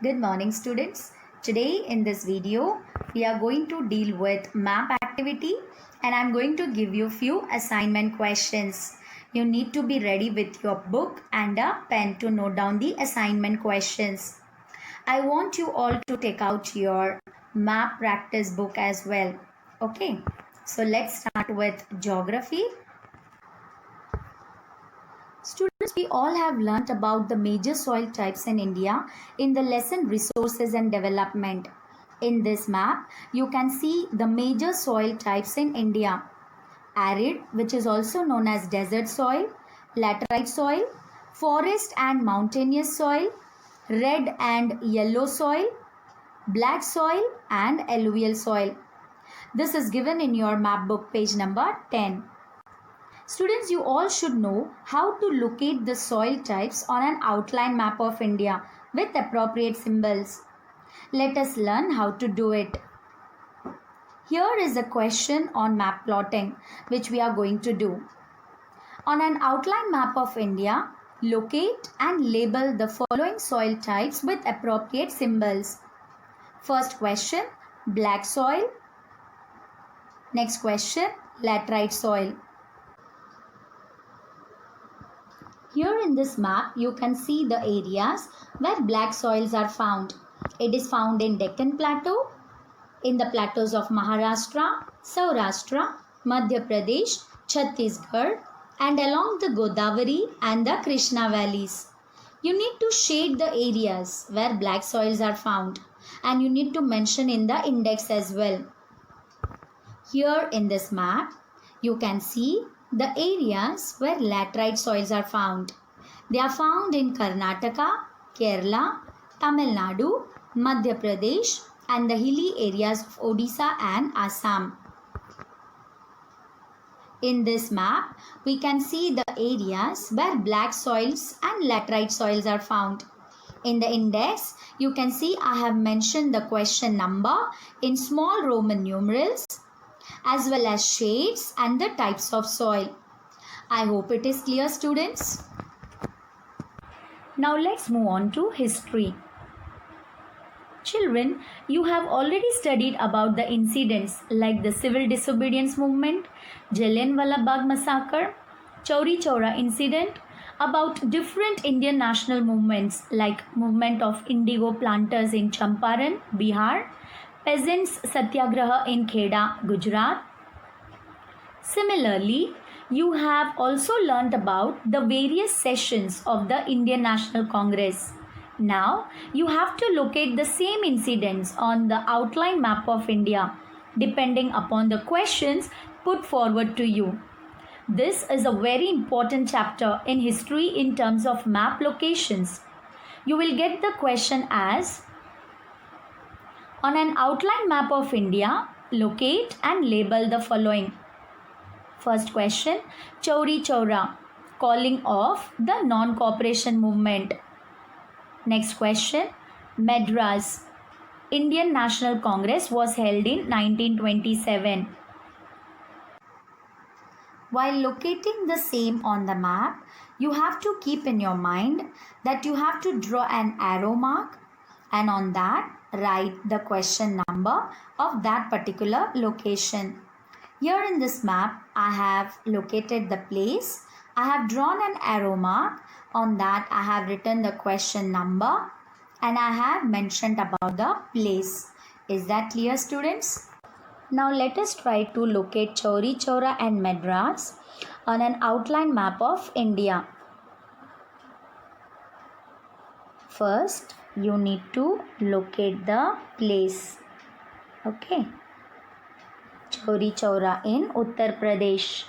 Good morning, students. Today in this video, we are going to deal with map activity and I'm going to give you few assignment questions. You need to be ready with your book and a pen to note down the assignment questions. I want you all to take out your map practice book as well. Okay, so let's start with geography. Students, we all have learnt about the major soil types in India in the lesson Resources and Development. In this map, you can see the major soil types in India. Arid, which is also known as desert soil, laterite soil, forest and mountainous soil, red and yellow soil, black soil and alluvial soil. This is given in your map book page number 10. Students, you all should know how to locate the soil types on an outline map of India with appropriate symbols. Let us learn how to do it. Here is a question on map plotting which we are going to do. On an outline map of India, locate and label the following soil types with appropriate symbols. First question, black soil. Next question, laterite soil. Here in this map, you can see the areas where black soils are found. It is found in Deccan Plateau, in the plateaus of Maharashtra, Saurashtra, Madhya Pradesh, Chhattisgarh, and along the Godavari and the Krishna valleys. You need to shade the areas where black soils are found and you need to mention in the index as well. Here in this map, you can see the areas where laterite soils are found. They are found in Karnataka, Kerala, Tamil Nadu, Madhya Pradesh and the hilly areas of Odisha and Assam. In this map, we can see the areas where black soils and laterite soils are found. In the index, you can see I have mentioned the question number in small Roman numerals as well as shades and the types of soil. I hope it is clear, students. Now let's move on to history. Children, you have already studied about the incidents like the civil disobedience movement, Jallianwala Bagh massacre, Chauri Chaura incident, about different Indian national movements like movement of indigo planters in Champaran, Bihar, peasants satyagraha in Kheda, Gujarat. Similarly, you have also learnt about the various sessions of the Indian National Congress. Now, you have to locate the same incidents on the outline map of India, depending upon the questions put forward to you. This is a very important chapter in history in terms of map locations. You will get the question as, on an outline map of India, locate and label the following. First question, Chauri Chaura, calling of the non-cooperation movement. Next question, Madras, Indian National Congress was held in 1927. While locating the same on the map, you have to keep in your mind that you have to draw an arrow mark and on that write the question number of that particular location. Here in this map, I have located the place. I have drawn an arrow mark. On that, I have written the question number and I have mentioned about the place. Is that clear, students? Now let us try to locate Chauri Chaura and Madras on an outline map of India. First, you need to locate the place. Okay. Chauri Chaura in Uttar Pradesh.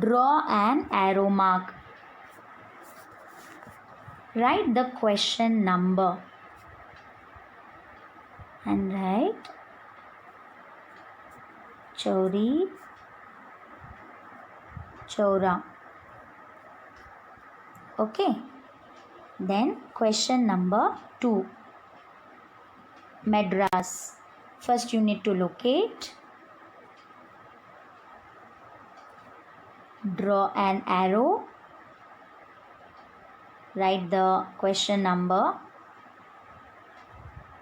Draw an arrow mark. Write the question number and write Chauri Chaura. Okay. Then question number 2. Madras. First you need to locate, draw an arrow Write the question number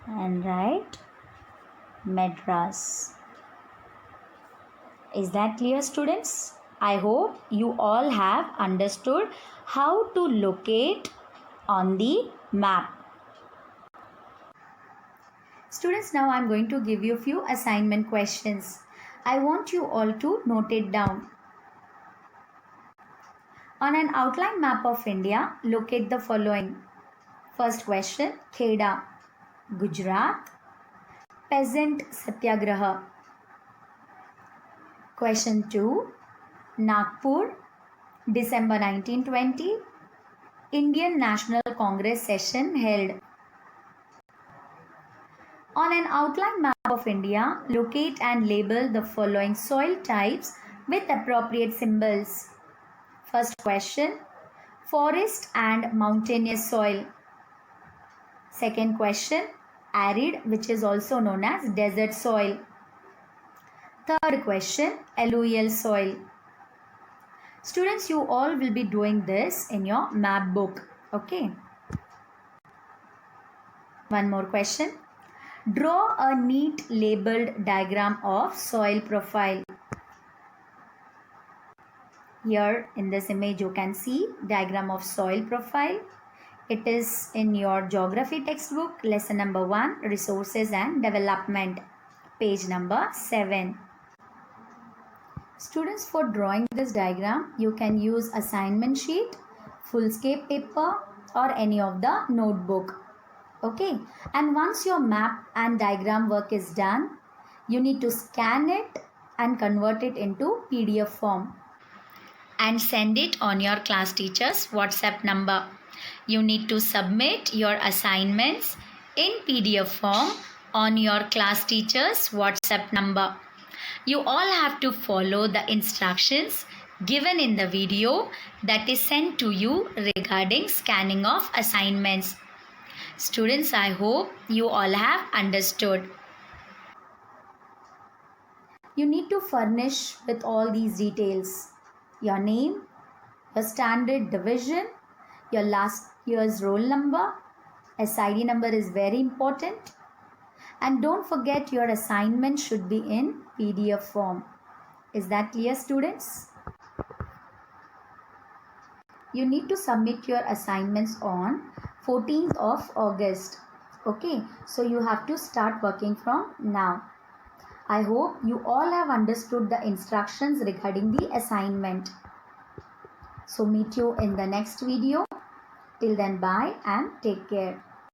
and write Madras. Is that clear, students? I hope you all have understood how to locate on the map. Students, now I am going to give you a few assignment questions. I want you all to note it down. On an outline map of India, locate the following. First question, Kheda, Gujarat, Peasant Satyagraha. Question 2, Nagpur, December 1920, Indian National Congress session held. On an outline map of India, locate and label the following soil types with appropriate symbols. First question, forest and mountainous soil. Second question, arid, which is also known as desert soil. Third question, alluvial soil. Students, you all will be doing this in your map book. Okay. One more question. Draw a neat labeled diagram of soil profile. Here in this image you can see diagram of soil profile. It is in your geography textbook, lesson number 1, resources and development, page number 7. Students, for drawing this diagram, you can use assignment sheet, fullscape paper or any of the notebook. Okay, and once your map and diagram work is done, you need to scan it and convert it into PDF form and send it on your class teacher's WhatsApp number. You need to submit your assignments in PDF form on your class teacher's WhatsApp number. You all have to follow the instructions given in the video that is sent to you regarding scanning of assignments. Students, I hope you all have understood. You need to furnish with all these details. Your name, your standard division, your last year's roll number, SID number is very important. And don't forget your assignment should be in PDF form. Is that clear, students? You need to submit your assignments on 14th of August. Okay, so you have to start working from now. I hope you all have understood the instructions regarding the assignment. So meet you in the next video. Till then, bye and take care.